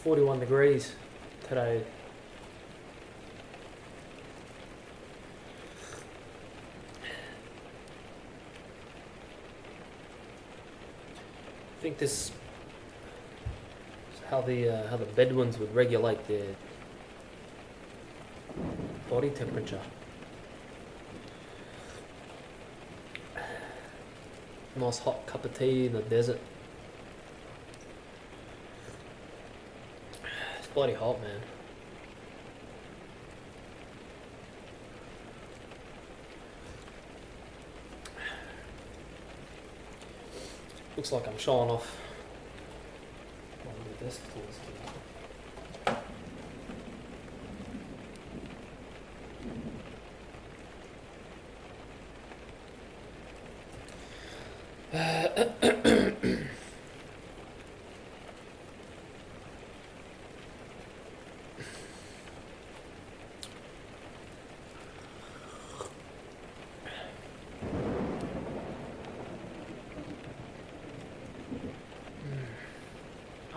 41 degrees today. I think this is how the Bedouins would regulate their body temperature. Nice hot cup of tea in the desert. It's bloody hot, man. Looks like I'm showing off my new desk tools here.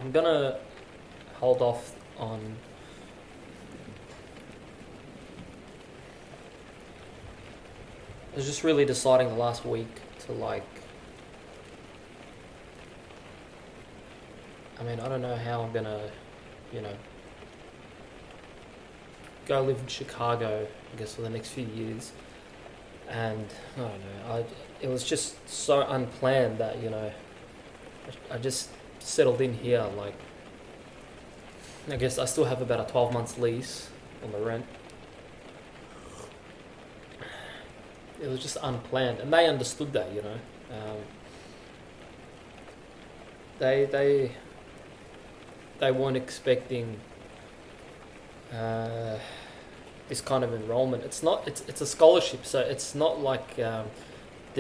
I'm gonna hold off on I was just really deciding the last week to I don't know how I'm gonna, go live in Chicago, I guess, for the next few years. And I don't know, it was just so unplanned that, I just settled in here. I guess I still have about a 12 months lease on the rent. It was just unplanned, and they understood that, they weren't expecting this kind of enrollment. It's a scholarship, so it's not like they're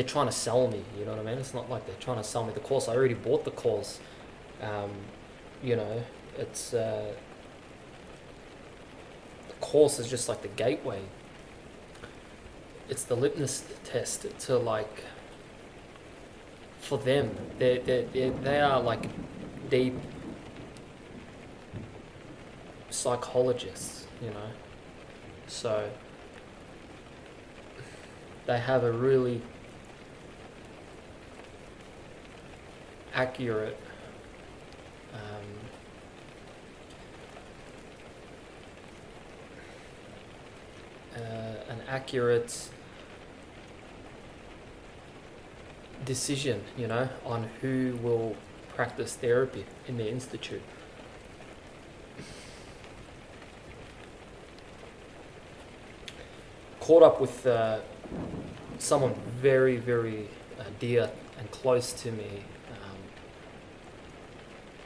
trying to sell me, you know what I mean? It's not like they're trying to sell me the course. I already bought the course. It's the course is just like the gateway. It's the litmus test to for them. They are like deep psychologists, so they have a really accurate an accurate decision, on who will practice therapy in the institute. Caught up with someone very, very dear and close to me,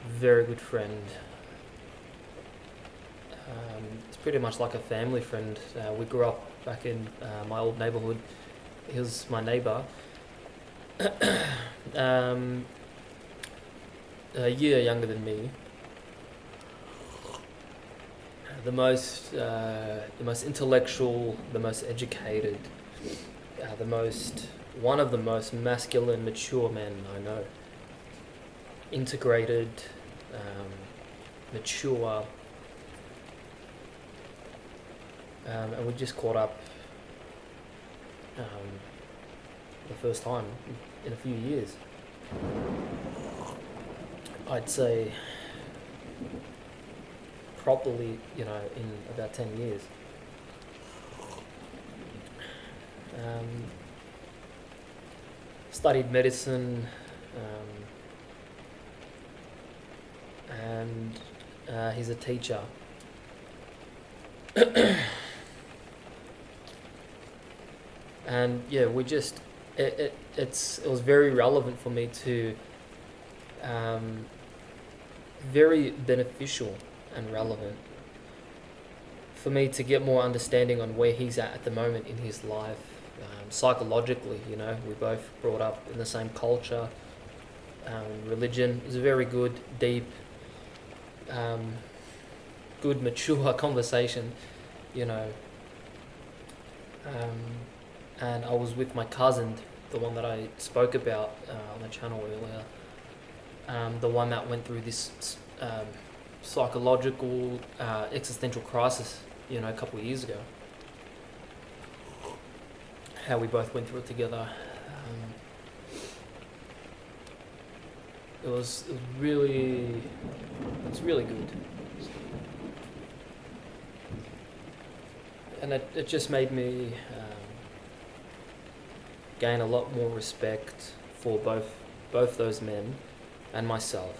very good friend. It's pretty much like a family friend. We grew up back in my old neighborhood. He was my neighbor. A year younger than me. The most intellectual, the most educated, one of the most masculine, mature men I know. Integrated, mature, and we just caught up the first time in a few years. I'd say properly, in about 10 years. Studied medicine, and he's a teacher. And yeah, we just it was very relevant for me to very beneficial and relevant for me to get more understanding on where he's at the moment in his life, psychologically. We both brought up in the same culture, religion. It was a very good, deep, good, mature conversation, and I was with my cousin, the one that I spoke about on the channel earlier, the one that went through this psychological existential crisis, a couple of years ago. How we both went through it together. It was really good, and it just made me gain a lot more respect for both those men and myself.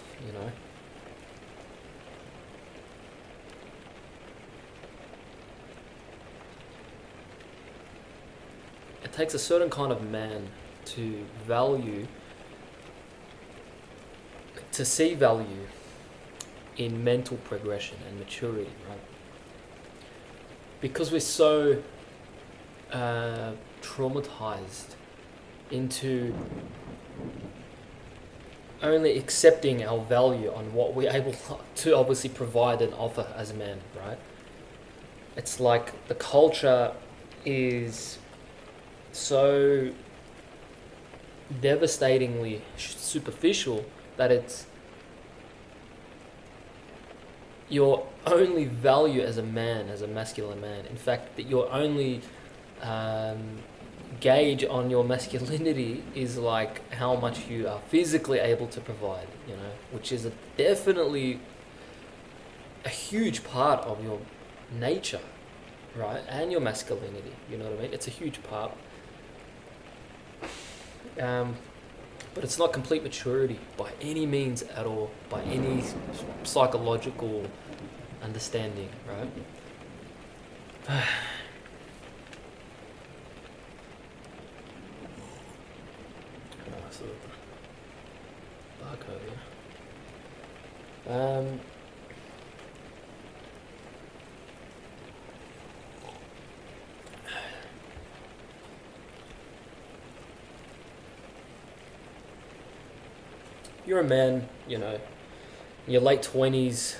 It takes a certain kind of man to see value in mental progression and maturity, right? Because we're so traumatized into only accepting our value on what we're able to obviously provide and offer as men, right? It's like the culture is so devastatingly superficial that it's your only value as a man, as a masculine man. In fact, that your only gauge on your masculinity is like how much you are physically able to provide, which is definitely a huge part of your nature, right? And your masculinity, you know what I mean? It's a huge part. But it's not complete maturity by any means at all, by any psychological understanding, right? So barcode here. You're a man, in your late 20s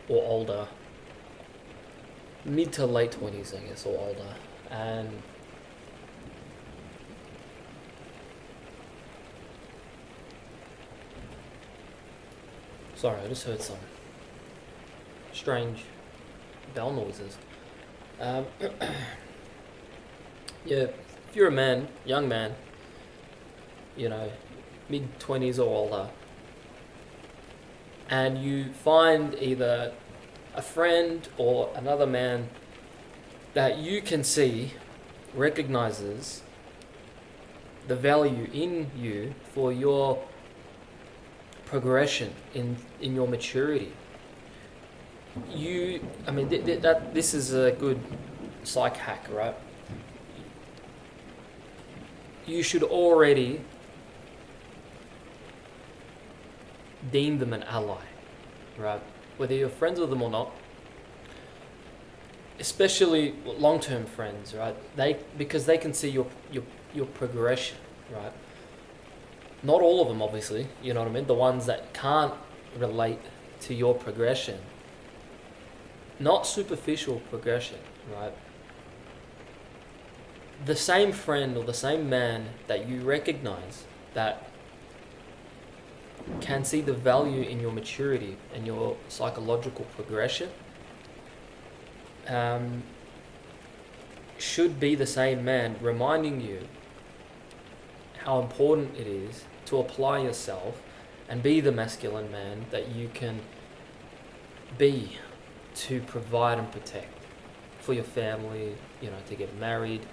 or older, mid to late 20s, I guess, or older, and sorry, I just heard some strange bell noises. Yeah, if you're a man, young man, mid-20s or older, and you find either a friend or another man that you can see recognizes the value in you for your progression in your maturity. This is a good psych hack, right? You should already deem them an ally, right? Whether you're friends with them or not, especially long-term friends, right? Because they can see your progression, right? Not all of them, obviously, you know what I mean? The ones that can't relate to your progression, not superficial progression, right? The same friend or the same man that you recognize that can see the value in your maturity and your psychological progression should be the same man reminding you how important it is to apply yourself and be the masculine man that you can be to provide and protect for your family, to get married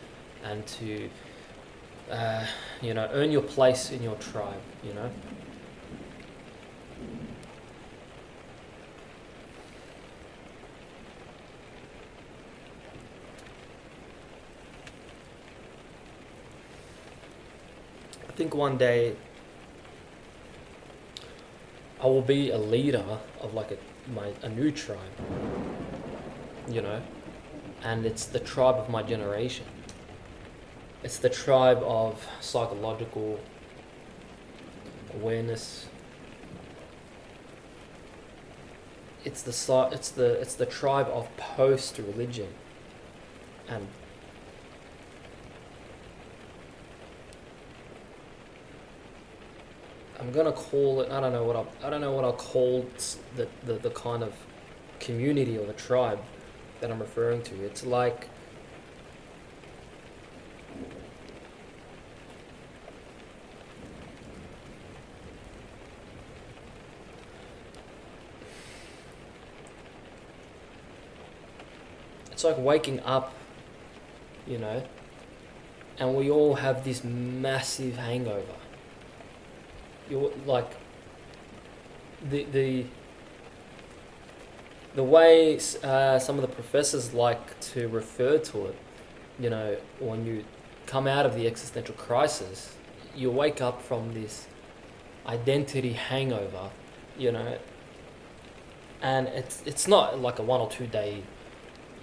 and to earn your place in your tribe, I think one day I will be a leader of like a new tribe, and it's the tribe of my generation. It's the tribe of psychological awareness. It's the tribe of post-religion, and I'm gonna call it. I don't know what I'll call the kind of community or the tribe that I'm referring to. It's like waking up, you know, and we all have this massive hangover. You're like the way some of the professors like to refer to it, you know, when you come out of the existential crisis, you wake up from this identity hangover, you know, and it's not like a 1 or 2 day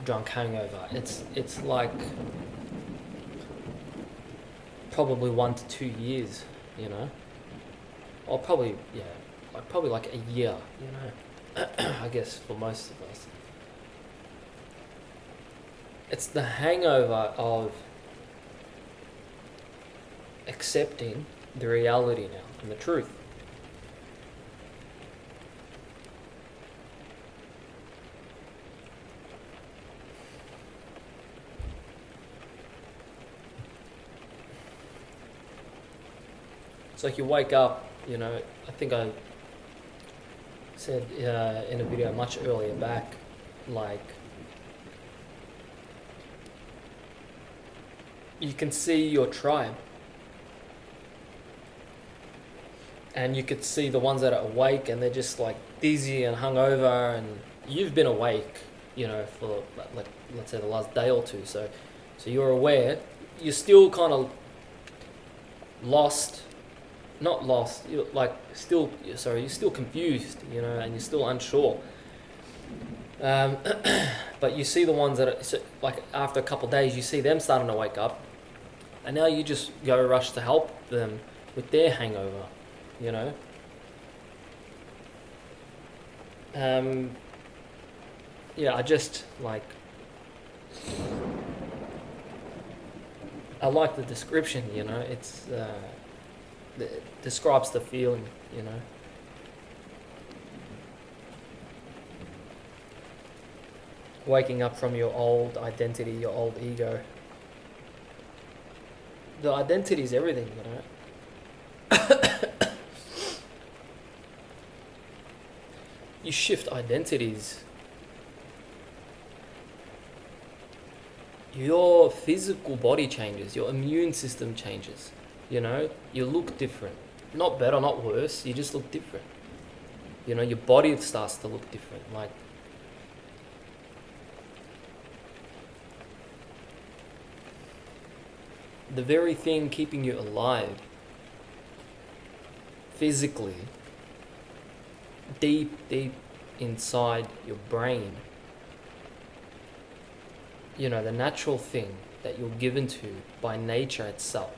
drunk hangover. It's like probably 1 to 2 years, you know, or probably probably like a year, you know. I guess for most of us, it's the hangover of accepting the reality now and the truth. It's like you wake up, you know, I think I said in a video much earlier back, like, you can see your tribe, and you could see the ones that are awake and they're just like dizzy and hungover, and you've been awake, you know, for like let's say the last day or two, so you're aware, you're still kind of lost, not lost, you're like still, sorry, you're still confused, you know, and you're still unsure. But you see the ones that are, so, like after a couple of days, you see them starting to wake up, and now you just go rush to help them with their hangover, you know. Yeah, I just like, I like the description, you know. It describes the feeling, you know. Waking up from your old identity, your old ego. The identity is everything, you know. You shift identities, your physical body changes, your immune system changes, you know, you look different. Not better, not worse, you just look different. You know, your body starts to look different. Like, the very thing keeping you alive, physically, deep inside your brain, you know, the natural thing that you're given to by nature itself,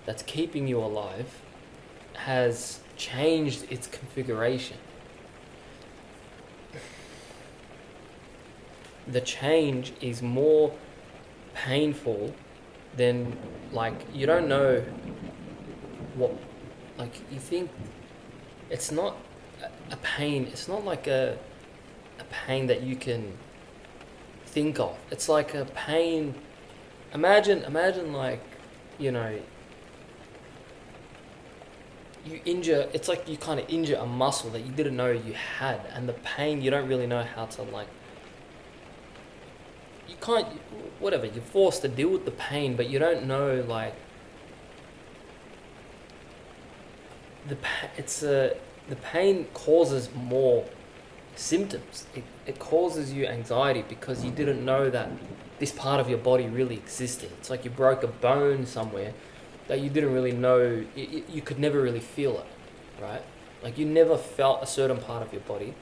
that's keeping you alive, has changed its configuration. The change is more painful than, like, you don't know what, like, you think it's not a pain, it's not like a pain that you can think of. It's like a pain, imagine like, you know, you injure, it's like you kind of injure a muscle that you didn't know you had, and the pain, you don't really know how to, like, you can't, whatever, you're forced to deal with the pain, but you don't know, like, the pain causes more symptoms. It causes you anxiety because you didn't know that this part of your body really existed. It's like you broke a bone somewhere that you didn't really know, you could never really feel it, right? Like, you never felt a certain part of your body,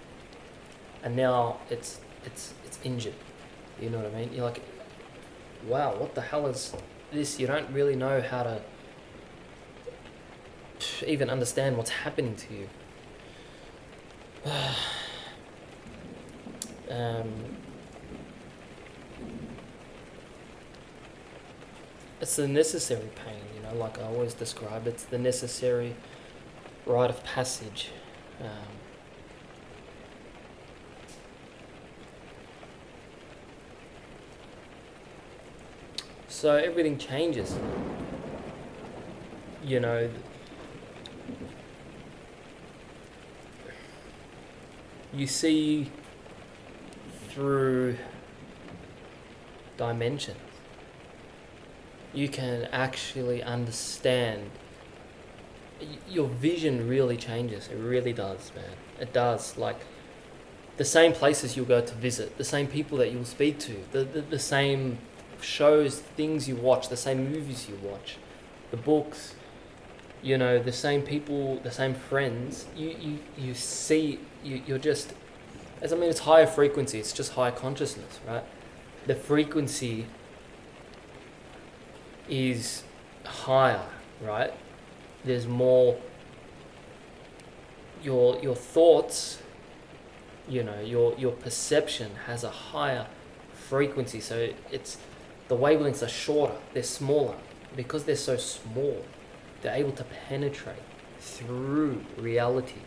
and now it's injured. You know what I mean? You're like, wow, what the hell is this? You don't really know how to even understand what's happening to you. It's the necessary pain, you know, like I always describe, it's the necessary rite of passage. So everything changes. You know, you see through dimensions. You can actually understand. Your vision really changes. It really does, man. It does. Like, the same places you'll go to visit, the same people that you'll speak to, the same shows, things you watch, the same movies you watch, the books, you know, the same people, the same friends. You see, you're just, it's higher frequency. It's just higher consciousness, right? The frequency is higher, right? There's more. Your thoughts, you know, your perception has a higher frequency. So it's, the wavelengths are shorter. They're smaller because they're so small. They're able to penetrate through realities.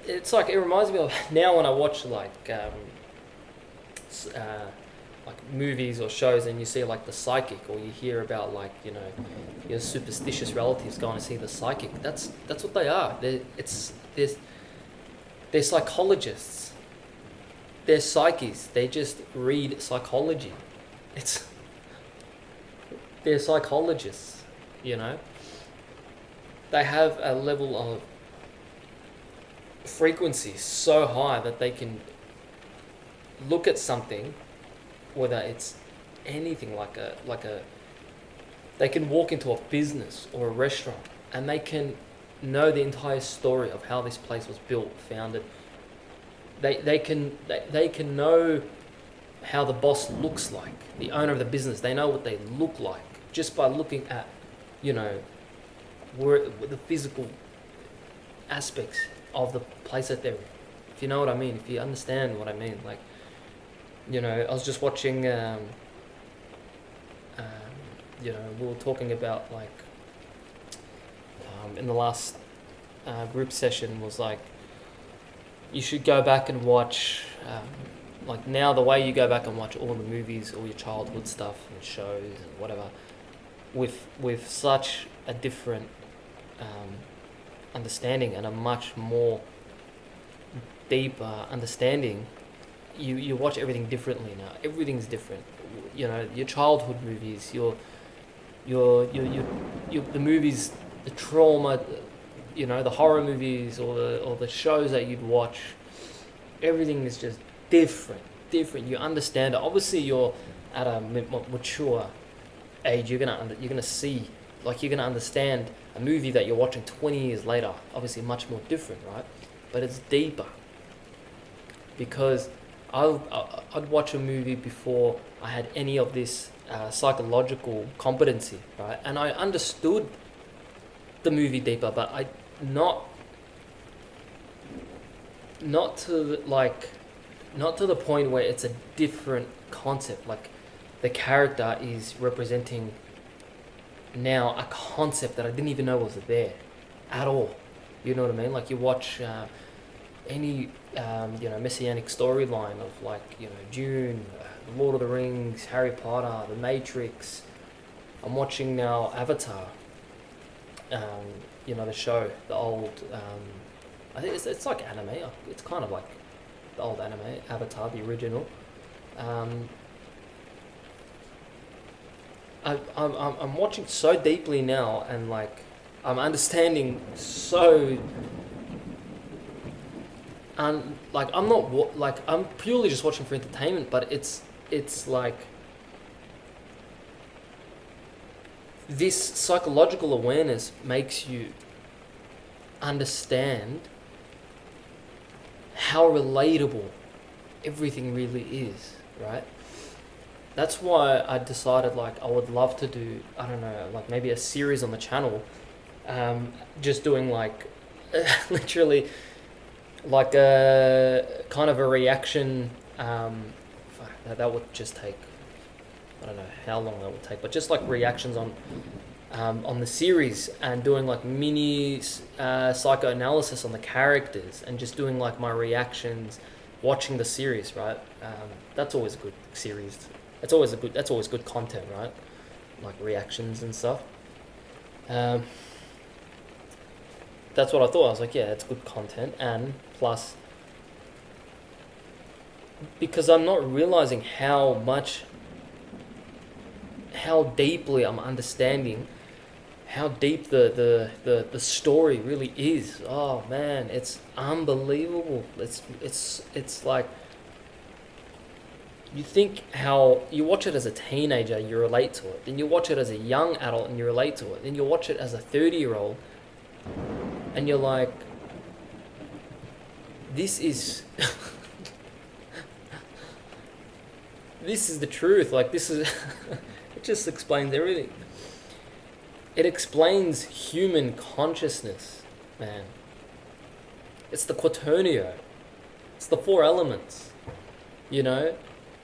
It's like, it reminds me of now when I watch like movies or shows, and you see like the psychic, or you hear about, like, you know, your superstitious relatives going to see the psychic. That's what they are. They're psychologists. They're psyches. They just read psychology. They're psychologists, you know. They have a level of frequency so high that they can look at something, whether it's anything they can walk into a business or a restaurant, and they can know the entire story of how this place was built, founded. They can know how the boss looks like, the owner of the business. They know what they look like just by looking at, you know, the physical aspects of the place that they're in. If you know what I mean, if you understand what I mean, like, you know, I was just watching, you know, we were talking about, like, in the last group session was like, you should go back and watch, like, now the way you go back and watch all the movies, all your childhood stuff and shows and whatever, with such a different understanding and a much more deeper understanding. You watch everything differently now. Everything's different. You know, your childhood movies, your the movies, the trauma, you know, the horror movies, or the shows that you'd watch. Everything is just different. You understand it. Obviously, you're at a mature age. You're gonna see, like, you're gonna understand a movie that you're watching 20 years later. Obviously, much more different, right? But it's deeper, because I'd watch a movie before I had any of this psychological competency, right? And I understood the movie deeper, but not to the point where it's a different concept. Like, the character is representing now a concept that I didn't even know was there at all. You know what I mean? Like, you watch any you know, messianic storyline of, like, you know, Dune, Lord of the Rings, Harry Potter, The Matrix. I'm watching now Avatar. You know, the show, the old. I think it's like anime. It's kind of like the old anime, Avatar, the original. I'm watching so deeply now, and, like, I'm understanding so. And, like, I'm purely just watching for entertainment, but it's like this psychological awareness makes you understand how relatable everything really is, right? That's why I decided, like, I would love to do, I don't know, like, maybe a series on the channel, just doing, like, literally, like, a kind of a reaction. That would just take, I don't know how long that would take, but just like reactions on on the series and doing like mini psychoanalysis on the characters and just doing like my reactions, watching the series, right? That's always a good series. That's always good content, right? Like reactions and stuff. Um, that's what I thought. I was like, yeah, it's good content, and plus, because I'm not realizing how deeply I'm understanding how deep the story really is. Oh man, it's unbelievable. It's like you think how you watch it as a teenager, you relate to it. Then you watch it as a young adult and you relate to it. Then you watch it as a 30-year-old and you're like, this is this is the truth. Like this is it just explains everything. It explains human consciousness, man. It's the quaternio. It's the four elements, you know?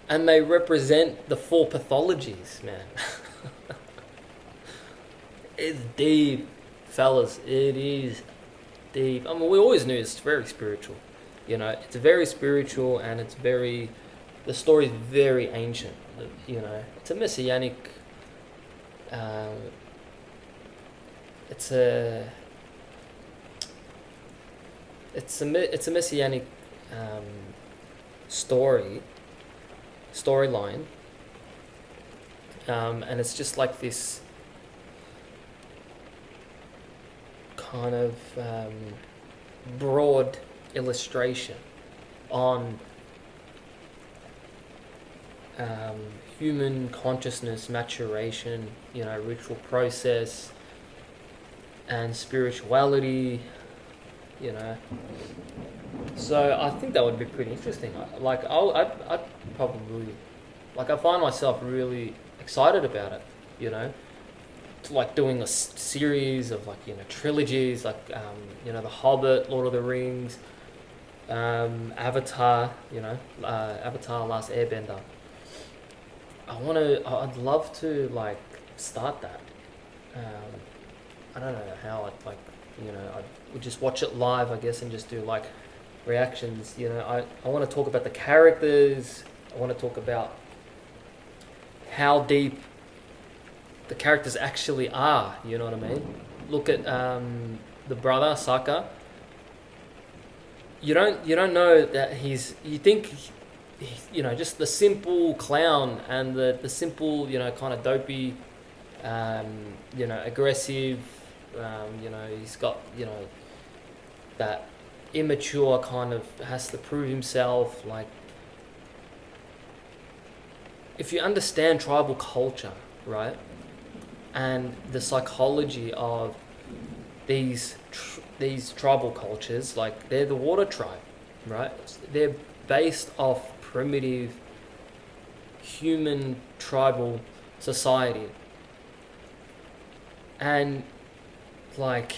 And they represent the four pathologies, man. It's deep, fellas. It is deep. I mean, we always knew it's very spiritual. You know, it's very spiritual and it's very... The story is very ancient, you know. It's a messianic... it's a messianic storyline, and it's just like this kind of broad illustration on human consciousness maturation, you know, ritual process and spirituality, you know. So I think that would be pretty interesting. I'd probably, like, I find myself really excited about it, you know. Like doing a series of, like, you know, trilogies, like, you know, The Hobbit, Lord of the Rings, Avatar, you know, Avatar Last Airbender. I'd love to, like, start that. I don't know how I'd, like, you know, I would just watch it live, I guess, and just do, like, reactions, you know. I want to talk about the characters. I want to talk about how deep the characters actually are, you know what I mean? Look at the brother, Sokka. You don't know that you think, you know, just the simple clown and the simple, you know, kind of dopey, you know, aggressive, you know, he's got, you know, that immature kind of has to prove himself. Like, if you understand tribal culture, right, and the psychology of these tribal cultures, like, they're the water tribe, right? They're based off primitive human tribal society. And, like,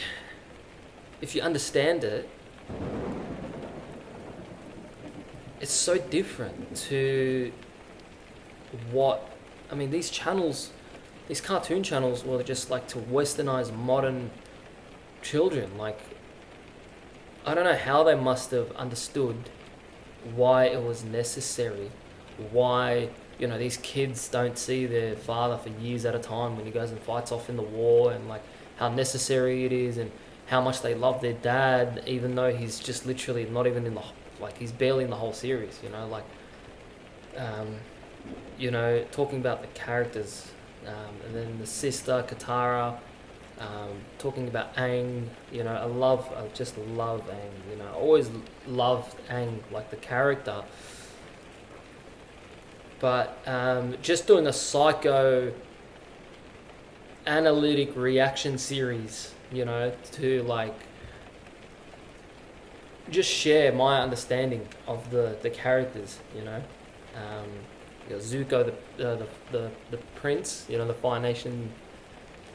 if you understand it, it's so different to what... I mean, these cartoon channels were just, like, to westernize modern children. Like, I don't know how they must have understood why it was necessary, why, you know, these kids don't see their father for years at a time when he goes and fights off in the war, and, like, how necessary it is, and how much they love their dad, even though he's just literally not even in the, like, he's barely in the whole series, you know, like, you know, talking about the characters, and then the sister, Katara, talking about Aang, you know, I just love Aang, you know, I always loved Aang, like, the character, but just doing a psycho-analytic reaction series, you know, to, like, just share my understanding of the characters, you know. You know, Zuko, the prince, you know, the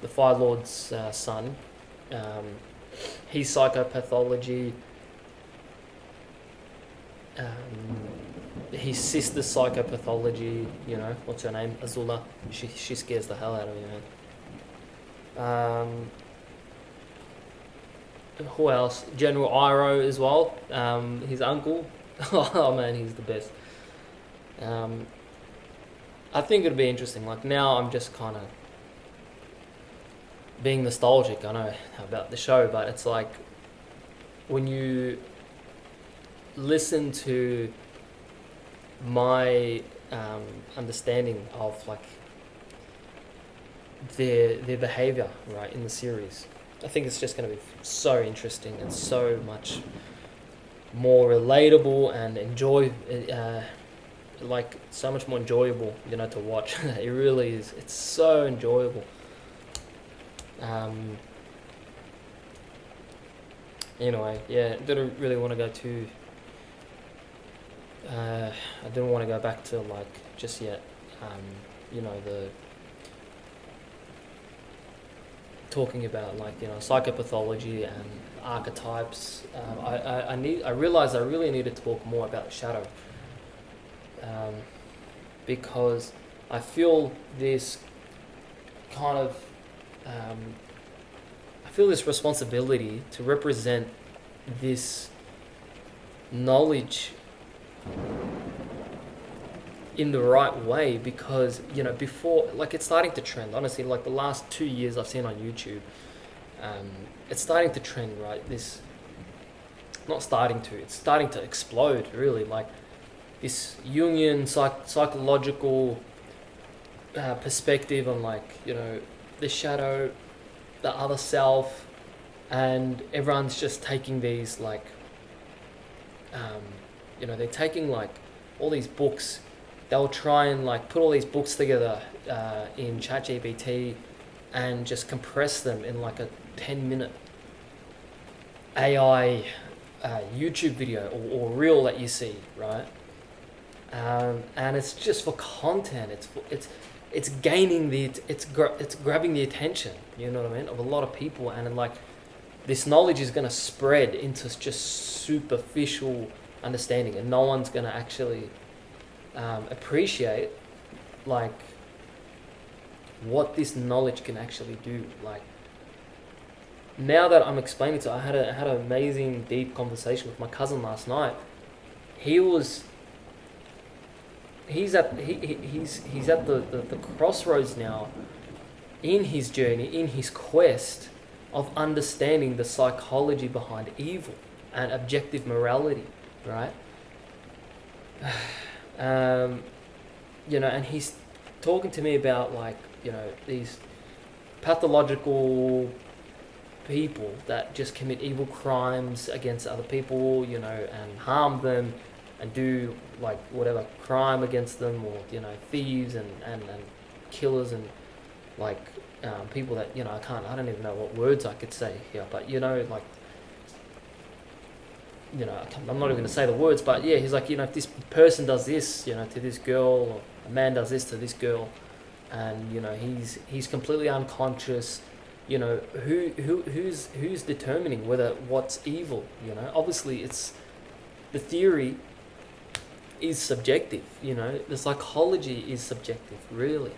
Fire Lord's son. His psychopathology. His sister's psychopathology. You know, what's her name? Azula. She scares the hell out of me, Um, who else? General Iroh as well. His uncle. Oh man, he's the best. Um, I think it'd be interesting. Like now, I'm just kind of being nostalgic. I know about the show, but it's like when you listen to my understanding of like their behavior right in the series. I think it's just going to be so interesting and so much more relatable and like so much more enjoyable, to watch. It really is. It's so enjoyable. Anyway, yeah, didn't really want to go too. I didn't want to go back to like just yet. The talking about like psychopathology and archetypes. I realized I really need to talk more about the shadow, because I feel this kind of I feel this responsibility to represent this knowledge in the right way, because before, like, it's starting to trend, honestly, like the last 2 years I've seen on YouTube. It's starting to trend, right? This not starting to it's starting to explode, really, like this Jungian psychological perspective on like the shadow, the other self, and everyone's just taking these like they're taking like all these books. They'll try and like put all these books together in ChatGPT and just compress them in like a 10-minute AI YouTube video or reel that you see, right? And it's just for content. It's gaining it's grabbing the attention. You know what I mean? Of a lot of people, and like this knowledge is going to spread into just superficial understanding, and no one's going to actually appreciate like what this knowledge can actually do. Like now that I'm explaining to, I had an amazing deep conversation with my cousin last night. He's at the crossroads now in his journey, in his quest of understanding the psychology behind evil and objective morality, right? And he's talking to me about like these pathological people that just commit evil crimes against other people, and harm them and do like whatever crime against them, or thieves and killers and like people that I don't even know what words I could say here, but like I'm not even going to say the words, but yeah, he's like, if this person does this, to this girl, or a man does this to this girl, and he's completely unconscious. Who's determining whether what's evil? Obviously it's the theory is subjective. The psychology is subjective, really,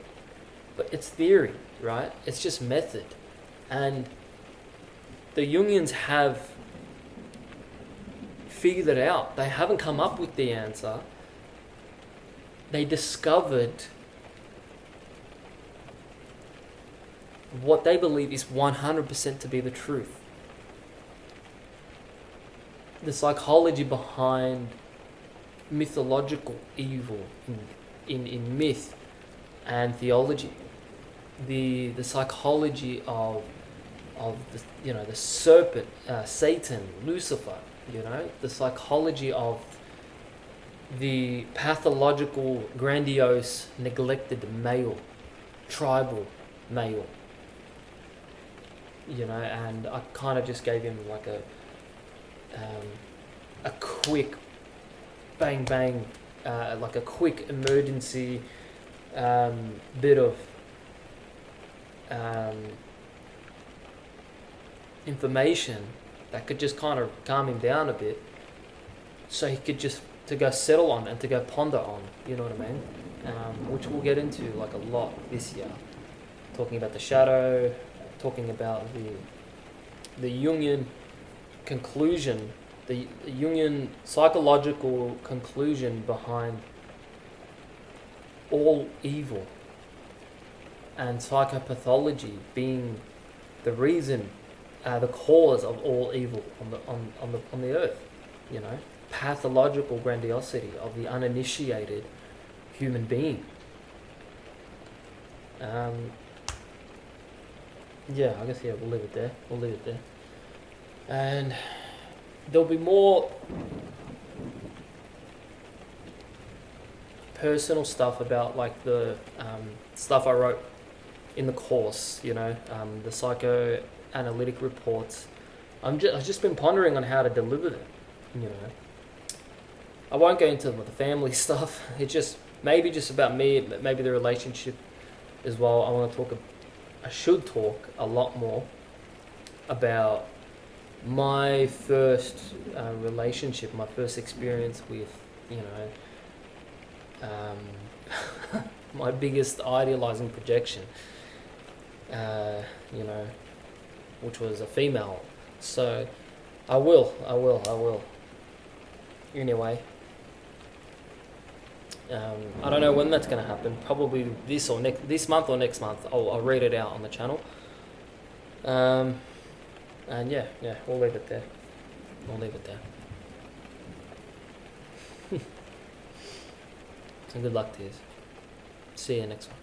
but it's theory, right? It's just method, and the Jungians have figured it out. They haven't come up with the answer. They discovered what they believe is 100% to be the truth. The psychology behind mythological evil in myth and theology. The psychology of the serpent, Satan, Lucifer. The psychology of the pathological, grandiose, neglected male, tribal male. And I kind of just gave him like a quick bang bang, like a quick emergency bit of information that could just kind of calm him down a bit, so he could just to go settle on and to go ponder on, you know what I mean? Which we'll get into like a lot this year, talking about the shadow, talking about the Jungian conclusion, the Jungian psychological conclusion behind all evil, and psychopathology being the reason, the cause of all evil on the earth. You know, pathological grandiosity of the uninitiated human being. Yeah, I guess we'll leave it there. And there'll be more personal stuff about like the stuff I wrote in the course, you know, the psychoanalytic reports. I've just been pondering on how to deliver them, you know. I won't go into the family stuff. It's just maybe just about me, maybe the relationship as well. I should talk a lot more about my first relationship, my first experience with, you know, my biggest idealizing projection, you know, which was a female. So I will. Anyway, I don't know when that's going to happen. Probably this month or next month. I'll read it out on the channel. And yeah, we'll leave it there. So good luck to you. See you next one.